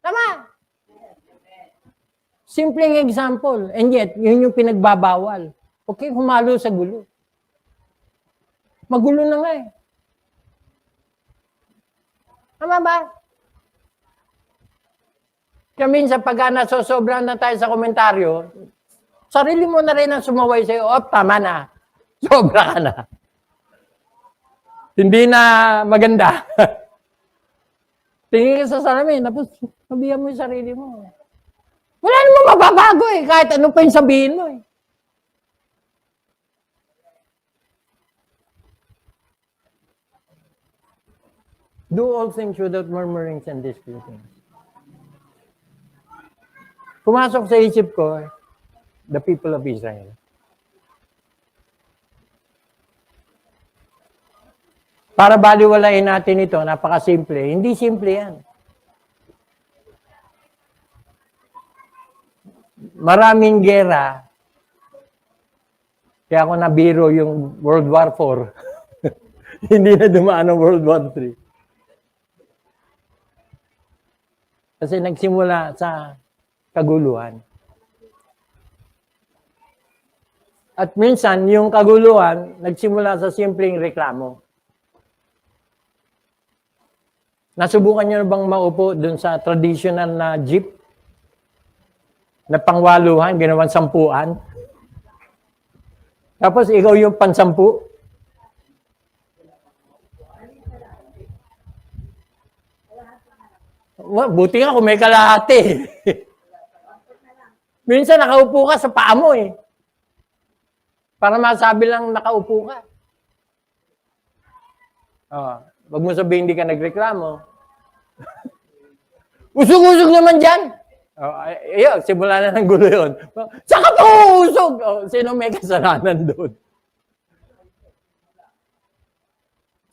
Tama. Simpleng example. And yet, yun yung pinagbabawal. Okay, humalo sa gulo. Magulo na nga eh. Tama ba? Kaya minsan, pag nasosobran na tayo sa komentaryo, sarili mo na rin ang sumaway sa'yo, tama na. Sobra ka na. Hindi na maganda. Tingin ka sa salamin, tapos sabihan mo yung sarili mo. Wala namang mababago eh, kahit ano pa yung sabihin mo eh. Do all things without murmurings and disputings. Pumasok sa isip ko, the people of Israel. Para baliwalain natin ito, napakasimple. Hindi simple yan. Maraming gera. Kaya ako nabiro yung World War IV. Hindi na dumaan ang World War III. Kasi nagsimula sa kaguluhan. At minsan, yung kaguluhan, nagsimula sa simpleng reklamo. Nasubukan nyo na bang maupo dun sa traditional na jeep? Na pangwaluhan, ginawan sampuan? Tapos ikaw yung pansampu? Buti nga kung may kalahati. Minsan nakaupo ka sa paa mo eh. Para masabi lang nakaupo ka. Wag mo sabihin hindi ka nagreklamo. Usog-usog naman dyan. Ayun, simula na ng gulo yun. Saka pa uusog. Sino may kasalanan doon?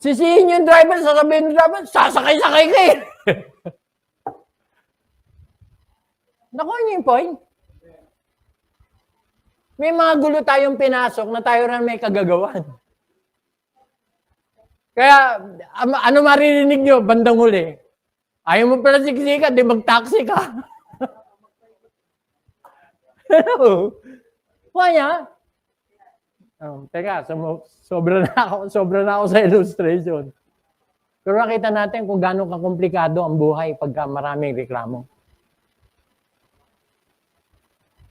Sisihin yung driver, sasabihin yung driver, sasakay-sakay ka eh. Nakuha niyo yung point? May mga gulo tayong pinasok na tayo rin may kagagawan. Kaya, ano maririnig nyo bandang huli? Ayaw mo pala siksikan, di mag-taxi ka. Hello? Kaya? Teka, sobra na ako sa illustration. Pero nakita natin kung gaano kakomplikado ang buhay pagka maraming reklamo.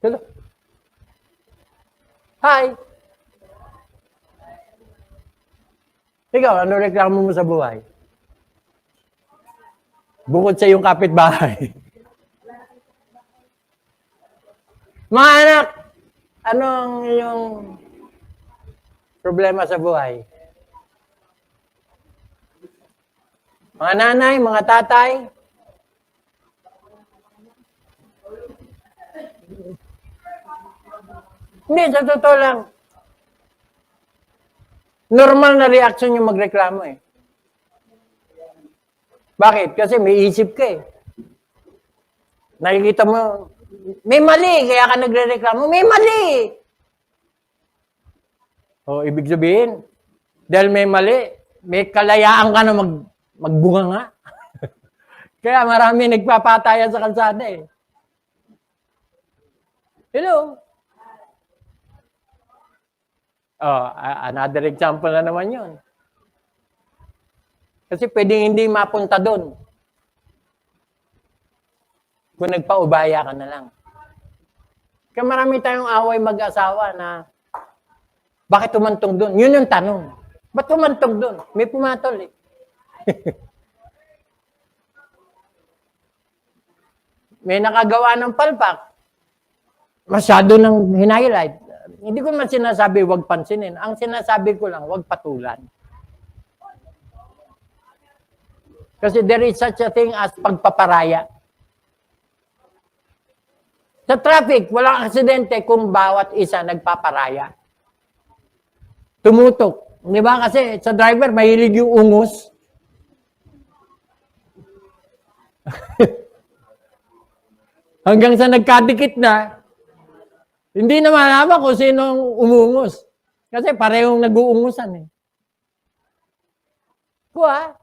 Hello? Hi! Ikaw, ano reklamo mo sa buhay? Bukod sa iyong kapitbahay. Mga anak, anong iyong problema sa buhay? Mga nanay, mga tatay? Hindi, sa totoo lang. Normal na reaction yung magreklamo eh. Bakit? Kasi may isip ka eh. Nakikita mo, may mali, kaya ka nagre-reklamo, may mali. Ibig sabihin, dahil may mali, may kalayaan ka na magbunga nga. Kaya marami nagpapatayan sa kalsada eh. Hello? Another example na naman yun. Kasi pwedeng hindi mapunta doon. Kung nagpaubaya ka na lang. Kaya marami tayong away mag-asawa na bakit tumantong doon? Yun yung tanong. Ba't tumantong doon? May pumatol eh. May nakagawa ng palpak. Masyado nang hinighlight. Hindi ko man sinasabi huwag pansinin. Ang sinasabi ko lang, huwag patulan. Kasi there is such a thing as pagpaparaya. Sa traffic, walang aksidente kung bawat isa nagpaparaya. Tumutok. Di ba? Kasi sa driver, mahilig yung ungos. Hanggang sa nagkadikit na, hindi na malaman kung sinong umungos. Kasi parehong nag-uungusan eh. Kuha.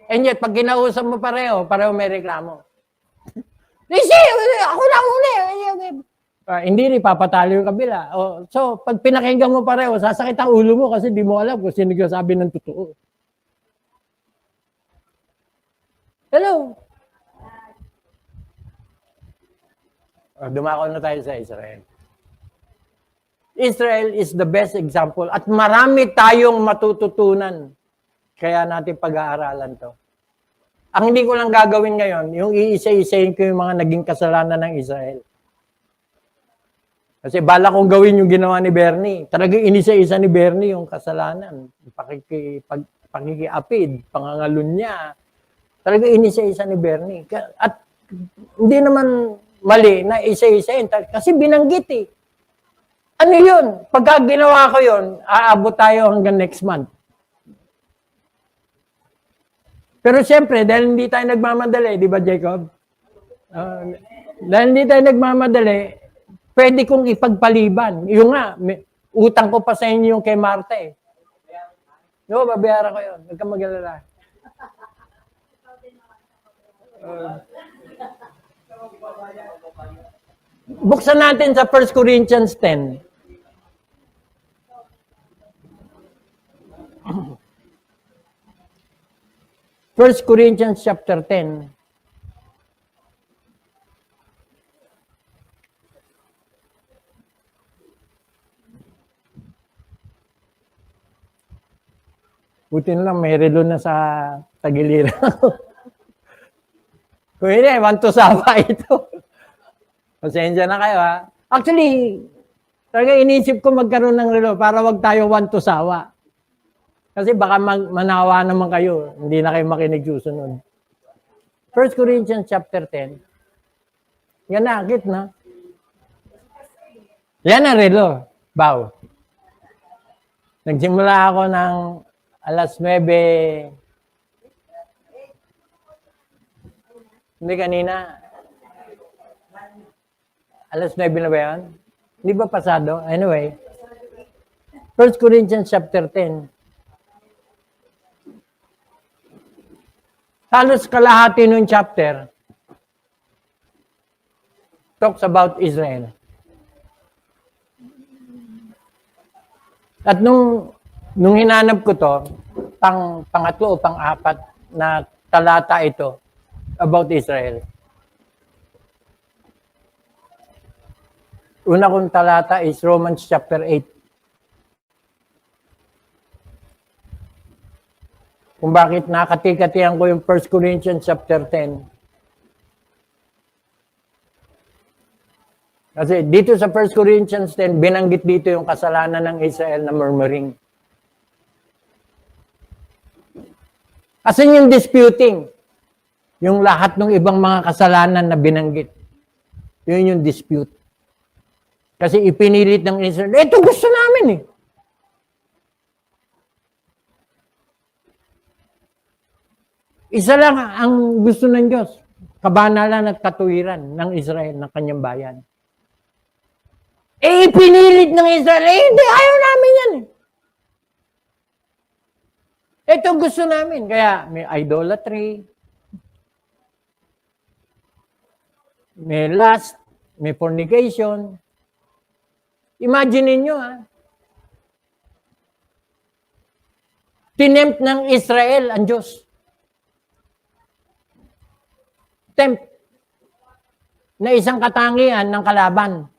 And yet, pag kinausap mo pareho may reklamo. Kasi, ako na uli. Hindi rin papatalo yung kabila. So, pag pinakinggan mo pareho, sasakit ang ulo mo kasi di mo alam kung sino sabi ng totoo. Hello? Dumako na tayo sa Israel. Israel is the best example at marami tayong matututunan. Kaya natin pag-aaralan to. Ang hindi ko lang gagawin ngayon, yung iisa-isahin ko yung mga naging kasalanan ng Israel. Kasi bala kong gawin yung ginawa ni Bernie. Talagang inisa-isa ni Bernie yung kasalanan. Pakikiapid, pangangalun niya. Talagang inisa-isa ni Bernie. At hindi naman mali na isa-isahin. Kasi binanggit eh. Ano yun? Pagka ginawa ko yun, aabot tayo hanggang next month. Pero siyempre, dahil hindi tayo nagmamadali, di ba Jacob? Dahil hindi tayo nagmamadali, pwede kong ipagpaliban. Yung nga, utang ko pa sa inyo yung kay Marta eh. No, babayaran ko yun. Huwag kang mag-alala. Buksan natin sa 1 Corinthians 10. First Corinthians chapter 10. Buti na lang, may relo na sa tagiliran. Kung hindi, want to sawa ito. Pasensya na kayo ha. Actually, talaga inisip ko magkaroon ng relo para wag tayo want to sawa. Kasi baka manawa naman kayo. Hindi na kayo makinig susunod. 1 Corinthians chapter 10. Yan na, akit na. Yan ang relo. Bow. Nagsimula ako ng alas 9. Hindi kanina. Alas 9 na ba yan? Hindi ba pasado? Anyway. 1 Corinthians chapter 10. Halos kalahati nung chapter talks about Israel. At nung hinanap ko to, pangatlo o pang-apat na talata ito about Israel. Una kong talata is Romans chapter 8. Kung bakit nakatikatihan ko yung 1 Corinthians chapter 10. Kasi dito sa 1 Corinthians 10, binanggit dito yung kasalanan ng Israel na murmuring. Asan yung disputing? Yung lahat ng ibang mga kasalanan na binanggit. Yun yung dispute. Kasi ipinilit ng Israel, ito gusto namin eh. Isa lang ang gusto ng Diyos, kabanalan at katuwiran ng Israel, ng kanyang bayan. Ipinilit ng Israel, hindi, ayaw namin yan eh. Ito gusto namin. Kaya may idolatry, may lust, may fornication. Imagine niyo ha. Tinempt ng Israel ang Diyos. Tempt na isang katangian ng kalaban.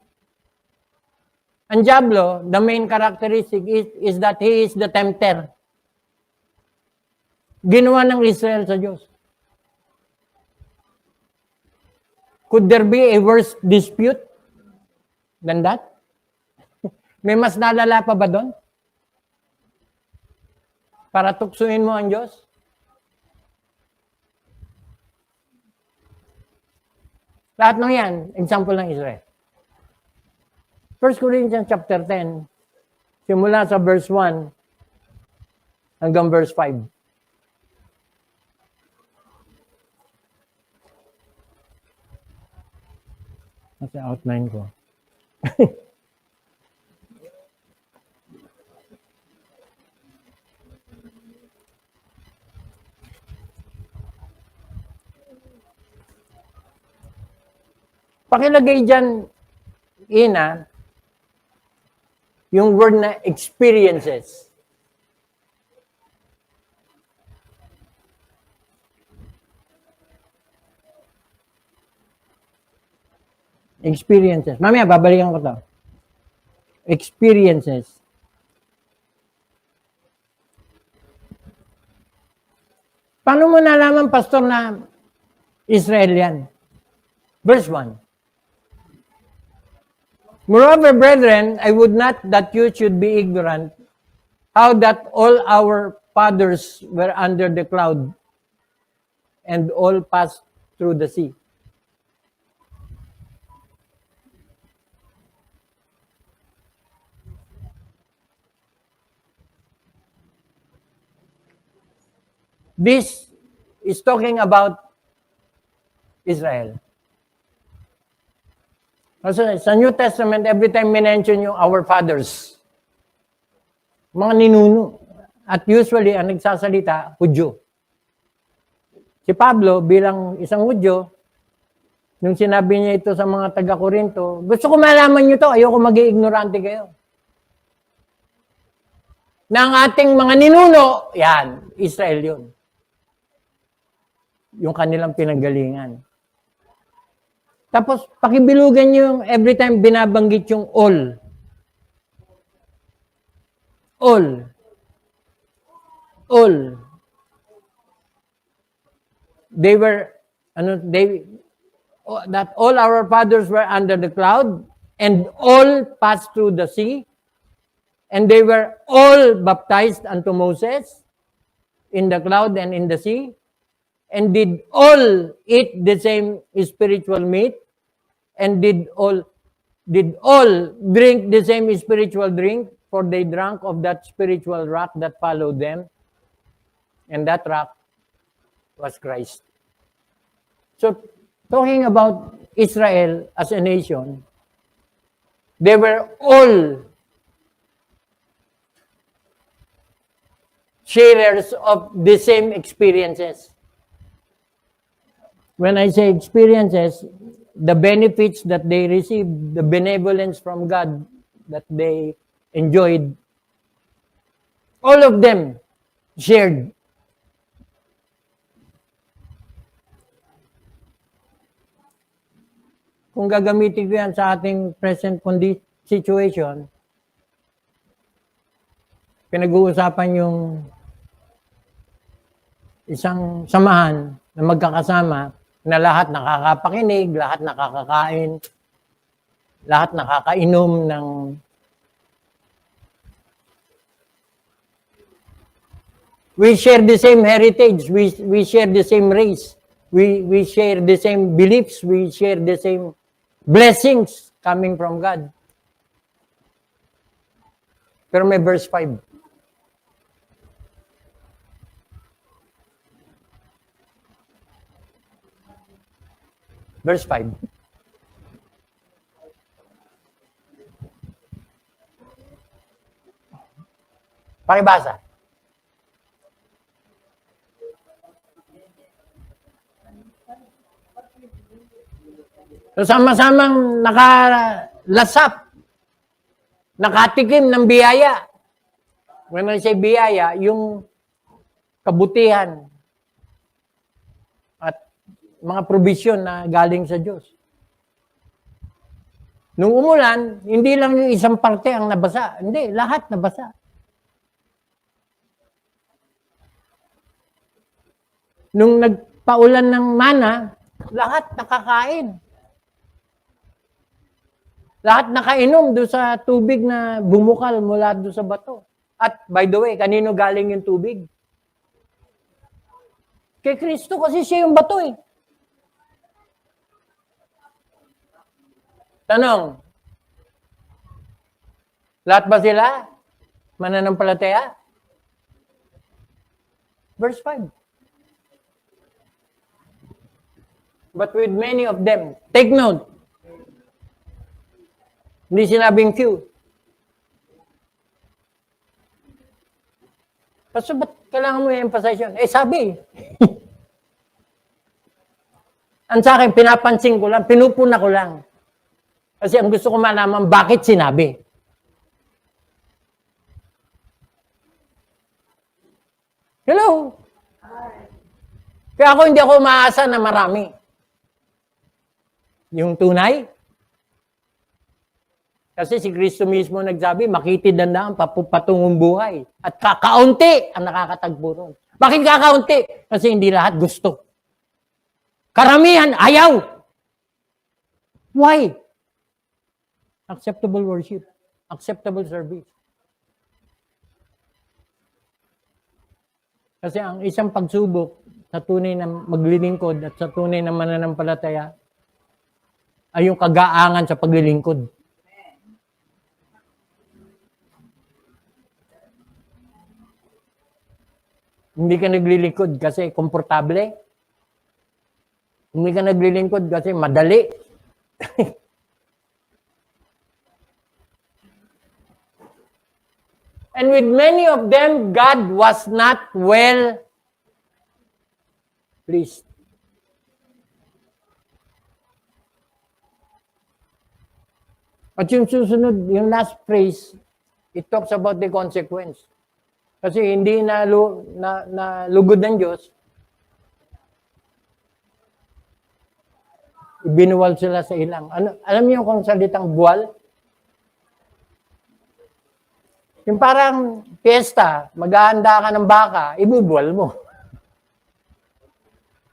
Ang Diablo, the main characteristic is that he is the tempter. Ginawa ng Israel sa Diyos. Could there be a worse dispute than that? May mas nalala pa ba doon? Para tuksuin mo ang Diyos? Lahat ng yan, example ng Israel. 1 Corinthians chapter 10, simula sa verse 1 hanggang verse 5. Nasa outline ko. Pakilagay dyan, Ina, yung word na experiences. Experiences. Mamaya, babalikan ko to. Experiences. Paano mo nalaman, pastor, na Israel yan? Verse 1. Moreover, brethren, I would not that you should be ignorant how that all our fathers were under the cloud and all passed through the sea. This is talking about Israel. Kasi sa New Testament, every time mention yung our fathers, mga ninuno. At usually, ang nagsasalita, Hudyo. Si Pablo, bilang isang Hudyo, nung sinabi niya ito sa mga taga-Korinto, gusto ko malaman nyo to, ayoko mag-i-ignorante kayo. Na ang ating mga ninuno, yan, Israel yun. Yung kanilang pinanggalingan. Tapos, pakibilugan nyo yung every time binabanggit yung all. All. All. They were, that all our fathers were under the cloud, and all passed through the sea, and they were all baptized unto Moses in the cloud and in the sea, and did all eat the same spiritual meat, and did all drink the same spiritual drink, for they drank of that spiritual rock that followed them, and that rock was Christ. So, talking about Israel as a nation, they were all sharers of the same experiences. When I say experiences, the benefits that they received, the benevolence from God that they enjoyed, all of them shared. Kung gagamitin ko yan sa ating present situation, pinag-uusapan yung isang samahan na magkakasama na lahat nakakapakinig, lahat nakakakain, lahat nakakainom ng we share the same heritage, we share the same race, we share the same beliefs, we share the same blessings coming from God. Pero may verse 5. Verse 5. Pakibasa. So, sama-samang nakalasap, nakatikim ng biyaya. When I say biyaya, yung kabutihan at mga provision na galing sa Diyos. Nung umulan, hindi lang yung isang parte ang nabasa. Hindi, lahat nabasa. Nung nagpaulan ng mana, lahat nakakain. Lahat nakainom doon sa tubig na bumukal mula doon sa bato. At by the way, kanino galing yung tubig? Kay Kristo kasi siya yung bato eh. Tanong, lahat ba sila mananampalataya? Verse 5. But with many of them, take note, hindi sinabing few. Kasi ba't kailangan mo i-emphasize yun? Eh sabi. Ang sa akin, pinapansin ko lang, pinupuna ko lang. Kasi ang gusto ko malaman, bakit sinabi. Hello? Kaya ako hindi ako umaasa na marami. Yung tunay. Kasi si Kristo mismo nagsabi, makitid ang daan, patungong buhay. At kakaunti ang nakakatagpo ron. Bakit kakaunti? Kasi hindi lahat gusto. Karamihan, ayaw. Why? Acceptable worship. Acceptable service. Kasi ang isang pagsubok sa tunay na maglilingkod at sa tunay na mananampalataya ay yung kagaangan sa paglilingkod. Hindi ka naglilingkod kasi komportable. Hindi ka naglilingkod kasi madali. And with many of them, God was not well pleased. At yung susunod, yung last phrase, it talks about the consequence. Kasi hindi nalugod ng Diyos, ibinuwal sila sa ilang. Alam niyo kung salitang buwal? Yung parang piyesta, maghahanda ka ng baka, ibubuwal mo.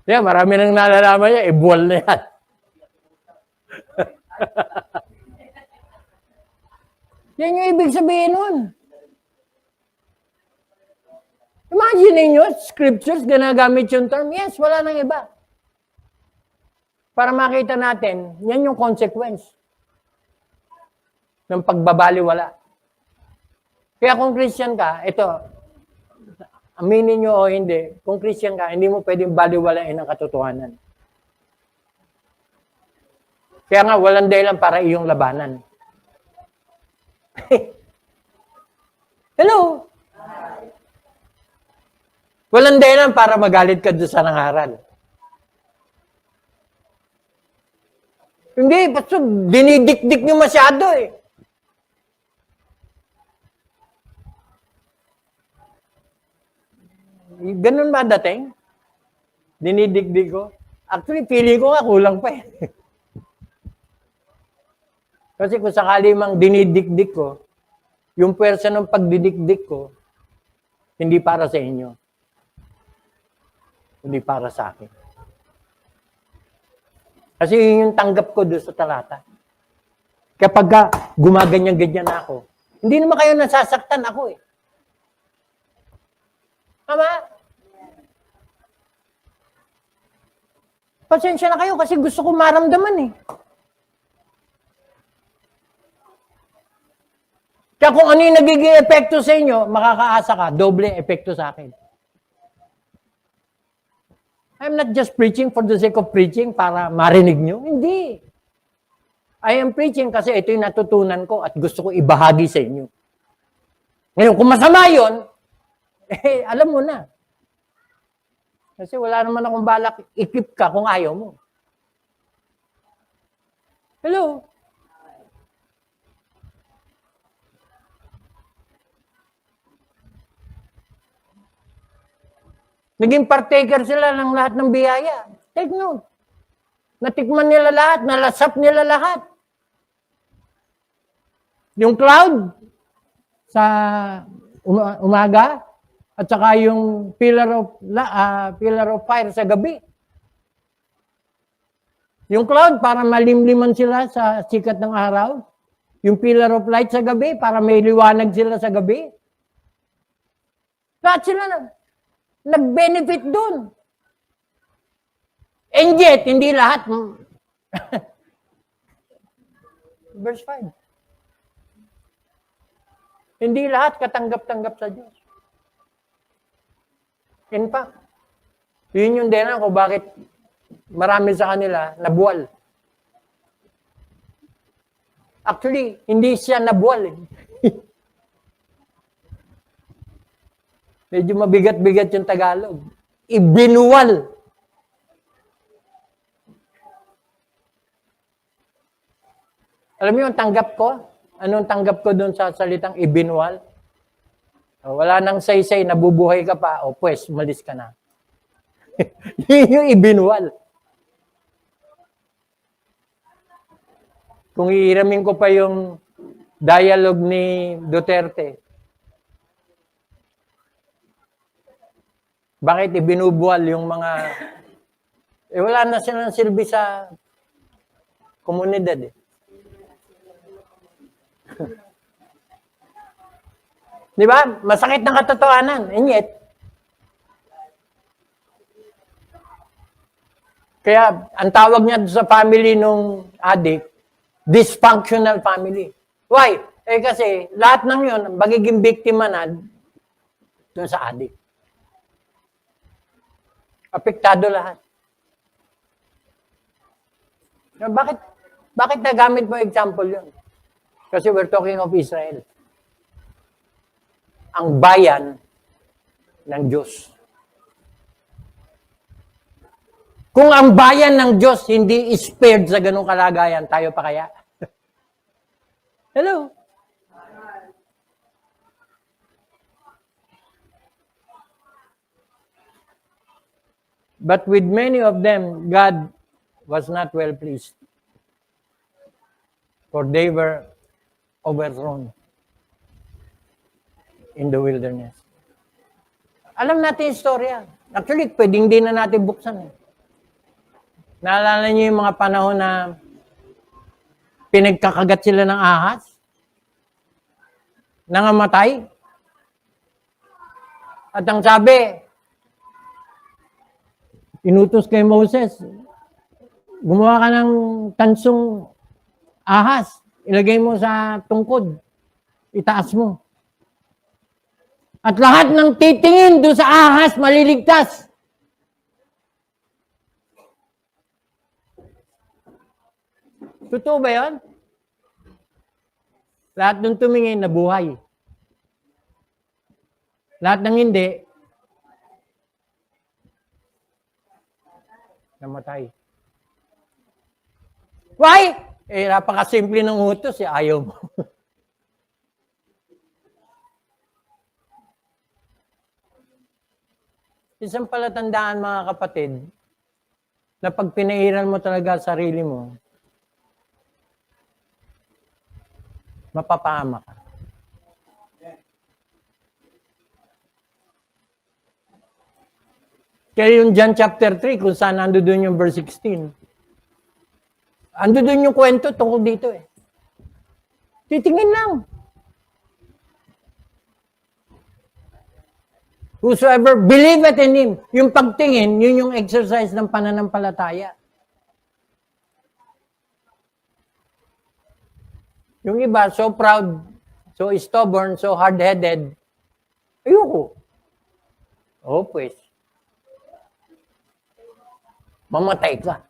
Yeah, marami nang nalalaman niya, ibuwal na yan. Yan yung ibig sabihin nun. Imagine niyo, scriptures, ginagamit yung term. Yes, wala nang iba. Para makita natin, yan yung consequence ng pagbabaliwala. Kaya kung Christian ka, ito, aminin nyo o hindi, kung Christian ka, hindi mo pwedeng baliwalain ang katotohanan. Kaya nga, walang dahilan para iyong labanan. Hello? Walang dahilan para magalit ka doon sa nangaral. Hindi, basta dinidikdik nyo masyado eh. Ganun ba dating? Dinidikdik ko? Actually, feeling ko nga kulang pa eh. Kasi kung sakali mang dinidikdik ko, yung pwersa ng pagdidikdik ko, hindi para sa inyo. Hindi para sa akin. Kasi yun yung tanggap ko doon sa talata. Kapag gumaganyan-ganyan ako, hindi naman kayo nasasaktan ako eh. Tama? Pasensya na kayo kasi gusto ko maramdaman eh. Kaya kung ano yung nagiging epekto sa inyo, makakaasa ka, doble epekto sa akin. I'm not just preaching for the sake of preaching para marinig nyo. Hindi. I am preaching kasi ito yung natutunan ko at gusto ko ibahagi sa inyo. Ngayon, kung masama yun, alam mo na. Kasi wala naman akong balak i-keep ka kung ayaw mo. Hello? Naging partaker sila ng lahat ng biyaya. Take note. Natikman nila lahat, nalasap nila lahat. Yung cloud sa umaga at saka yung pillar of fire sa gabi. Yung cloud para malimliman sila sa sikat ng araw. Yung pillar of light sa gabi para may liwanag sila sa gabi. Lahat sila nag-benefit doon. And yet, hindi lahat. Verse 5. Hindi lahat katanggap-tanggap sa Diyos. In fact, yun yung dinan ko bakit marami sa kanila nabuwal. Actually, hindi siya nabuwal eh. Medyo mabigat-bigat yung Tagalog. Ibinuwal. Alam mo yung tanggap ko? Anong tanggap ko doon sa salitang ibinwal? Wala nang say-say, nabubuhay ka pa, o pues, umalis ka na. Yun yung ibinwal. Kung iiramin ko pa yung dialogue ni Duterte, bakit ibinubuwal yung mga, wala na silang silbi sa komunidad eh. Di ba? Masakit ng katotohanan. And yet, kaya ang tawag niya sa family nung adik, dysfunctional family. Why? Kasi lahat ng yun, magiging biktima na doon sa adik. Apektado lahat. Bakit nagamit mo example yun? Kasi we're talking of Israel. Ang bayan ng Diyos. Kung ang bayan ng Diyos hindi spared sa ganung kalagayan, tayo pa kaya? Hello? But with many of them, God was not well pleased. For they were overthrown in the wilderness. Alam natin yung storya. Actually, pwedeng din na natin buksan. Naalala niyo yung mga panahon na pinagkakagat sila ng ahas? Nangamatay? At ang sabi, inutos kay Moses, gumawa ka ng tansong ahas, ilagay mo sa tungkod, itaas mo. At lahat ng titingin doon sa ahas, maliligtas. Totoo ba yan? Lahat ng tumingin, nabuhay. Lahat ng hindi, namatay. Why? Napakasimple ng utos, ayaw mo. Isang palatandaan, mga kapatid, na pag pinairan mo talaga sarili mo, mapapahama ka. Kaya yung John chapter 3, kung saan ando doon yung verse 16, ando doon yung kwento tungkol dito eh. Titingin lang. Whosoever believeth in Him, yung pagtingin, yun yung exercise ng pananampalataya. Yung iba, so proud, so stubborn, so hard-headed, ayoko. Oh, pues. Mamatay ka.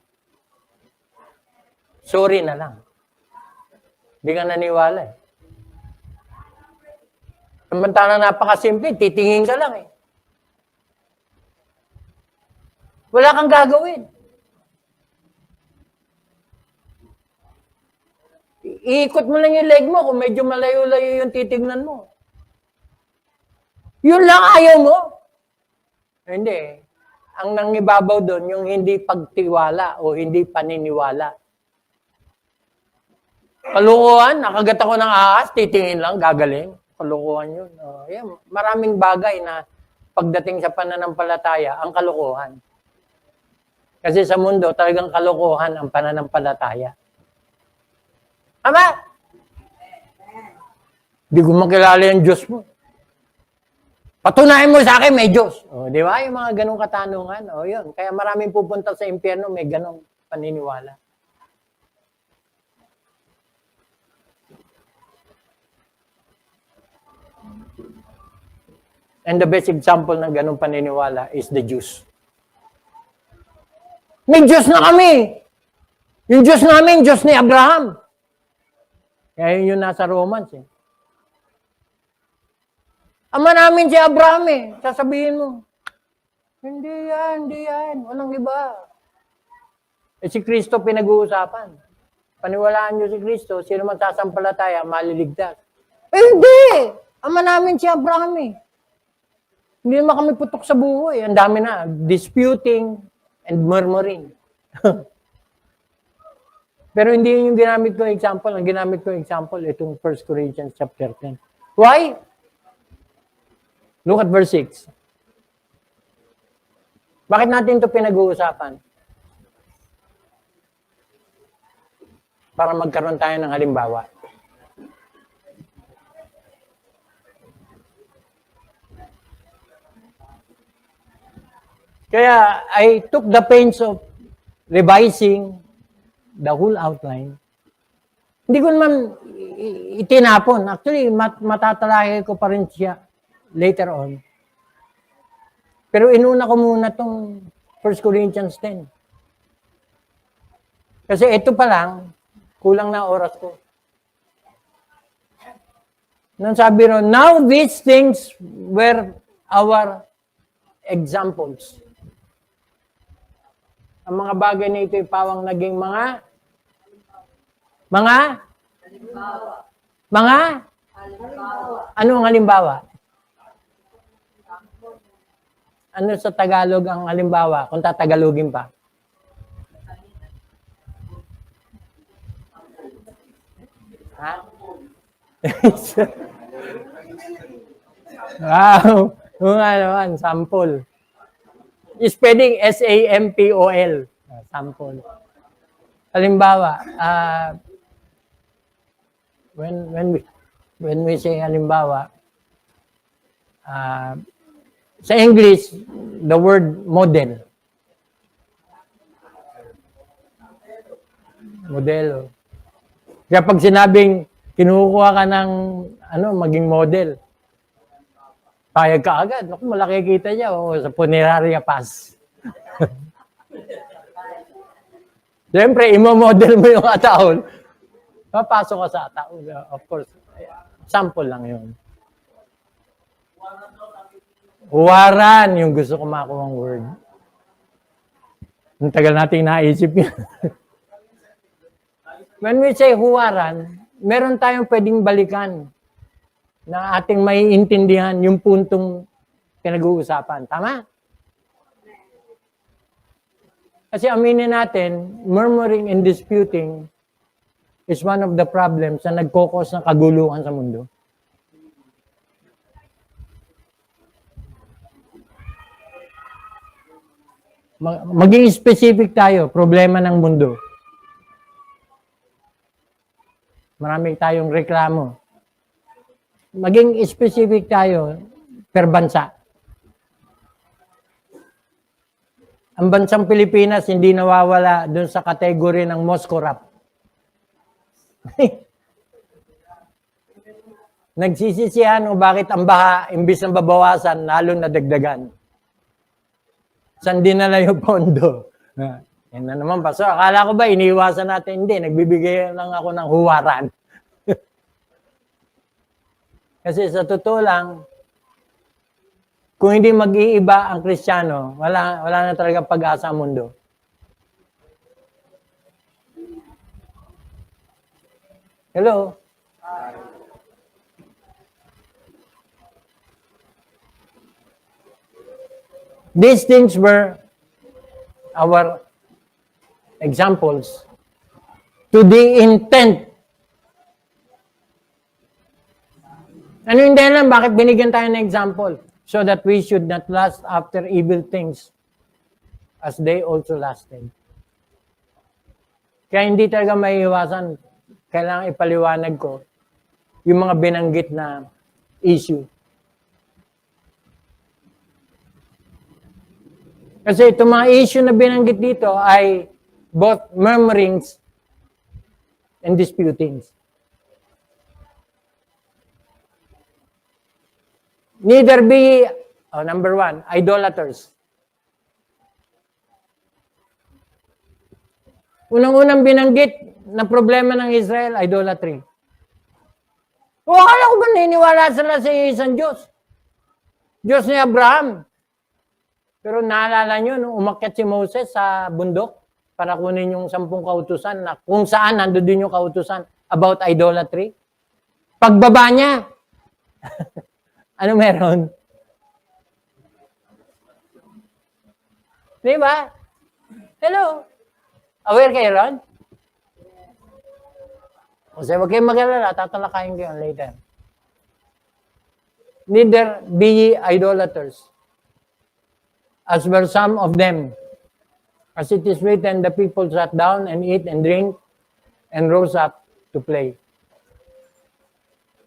Sorry na lang. Hindi ka naniwala eh. Samantala napakasimple, titingin ka lang eh. Wala kang gagawin. Iikot mo lang yung leg mo kung medyo malayo-layo yung titignan mo. Yun lang ayaw mo. Hindi. Ang nangibabaw doon, yung hindi pagtiwala o hindi paniniwala. Kalukuhan, nakagat ako ng ahas, titingin lang, gagaling. Kalukuhan yun. Yan. Maraming bagay na pagdating sa pananampalataya, ang kalukuhan. Kasi sa mundo, talagang kalokohan ang pananampalataya. Ama? Hindi ko makilala yung Diyos mo. Patunayan mo sa akin, may Diyos. Di ba? Yung mga ganong katanungan. Yun. Kaya maraming pupunta sa impyerno, may ganong paniniwala. And the best example ng ganong paniniwala is the Jews. May Diyos na kami. Yung Diyos namin, Diyos ni Abraham. Kaya yun yung nasa Romans eh. Ama namin si Abraham eh. Sasabihin mo, hindi yan. Walang iba. Si Kristo pinag-uusapan. paniwalaan nyo si Kristo, sino man sasampalataya, maliligtas. Hindi! Ama namin si Abraham eh. Hindi naman kami putok sa buhay. Ang dami na. Disputing and murmuring. Pero hindi yun yung ginamit ko example. Ang ginamit ko example, itong 1 Corinthians chapter 10. Why? Look at verse 6. Bakit natin ito pinag-uusapan? Para magkaroon tayo ng halimbawa. Kaya I took the pains of revising the whole outline. Hindi ko naman itinapon. Actually, matatalakay ko pa rin siya later on. Pero inuna ko muna itong 1 Corinthians 10. Kasi ito pa lang, kulang na oras ko. Nang sabi ron, now these things were our examples. Ang mga bagay na ito ay pawang naging mga ano ang halimbawa? Ano sa Tagalog ang halimbawa? Kung tatagalogin pa. Ha? Wow! Kung ano naman, sample. Spelling S-A-M-P-O-L. Sample. Halimbawa, when we say halimbawa, sa English, the word model. Modelo. Kaya pag sinabing kinukuha ka ng maging model, payag ka agad. Naku, malaki kita niya sa Puneraria Pass. Siyempre, imo-model mo yung ataol. Papasok ka sa ataol. Of course, sample lang yun. Huwaran yung gusto ko makuha ang word. Ang tagal nating naisip yun. When we say huwaran, meron tayong pwedeng balikan na ating maiintindihan yung puntong pinag-uusapan. Tama? Kasi aminin natin, murmuring and disputing is one of the problems na nagkokos ng kaguluhan sa mundo. Maging specific tayo, problema ng mundo. Marami tayong reklamo. Maging specific tayo per bansa. Ang bansang Pilipinas hindi nawawala dun sa kategory ng most corrupt. Nagsisisihan o bakit ang baha, imbis na babawasan, lalo na dagdagan. Saan dinala yung pondo? Yan na naman, Pastor. Akala ko ba iniiwasan natin? Hindi, nagbibigay lang ako ng huwaran. Kasi sa totoo lang, kung hindi mag-iiba ang Kristiyano, wala na talaga pag-asa ang mundo. Hello? These things were our examples to the intent. Ano yung dahilan? Bakit binigyan tayo ng example? So that we should not lust after evil things as they also lasted. Kaya hindi talaga maiiwasan. Kailangan ipaliwanag ko yung mga binanggit na issue. Kasi itong mga issue na binanggit dito ay both murmurings and disputings. Neither be, number one, idolaters. Unang-unang binanggit na problema ng Israel, idolatry. O, akala ko ba niniwala sila sa isang Diyos? Diyos ni Abraham. Pero naalala nyo, nung umakyat si Moses sa bundok, para kunin yung 10 kautusan na kung saan nandun din yung kautusan about idolatry. Pagbaba niya, ano meron? Di ba? Hello? Aware kayo ron? Kasi huwag kayong mag-alala, tatalakayin ko yun later. Neither be ye idolaters, as were some of them. As it is written, the people sat down and eat and drink and rose up to play.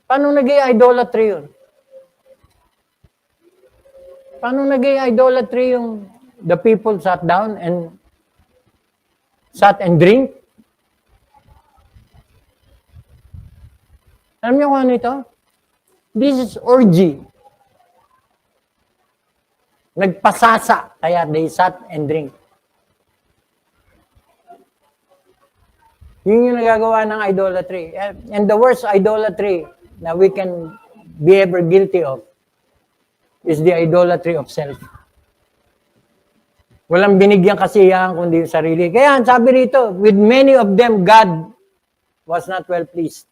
Paano naging idolatry yun? Paano naging idolatry yung the people sat down and drink? Alam niyo kung ano ito? This is orgy. Nagpasasa, kaya they sat and drink. Yun yung nagagawa ng idolatry. And the worst idolatry na we can be ever guilty of is the idolatry of self. Walang binigyan kasiyahan kundi yung sarili. Kaya sabi rito, with many of them, God was not well pleased.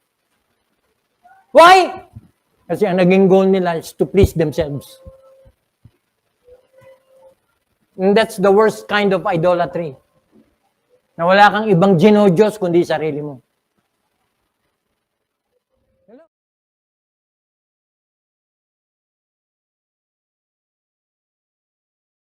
Why? Kasi ang naging goal nila is to please themselves. And that's the worst kind of idolatry. Na wala kang ibang ginodiyos kundi sarili mo.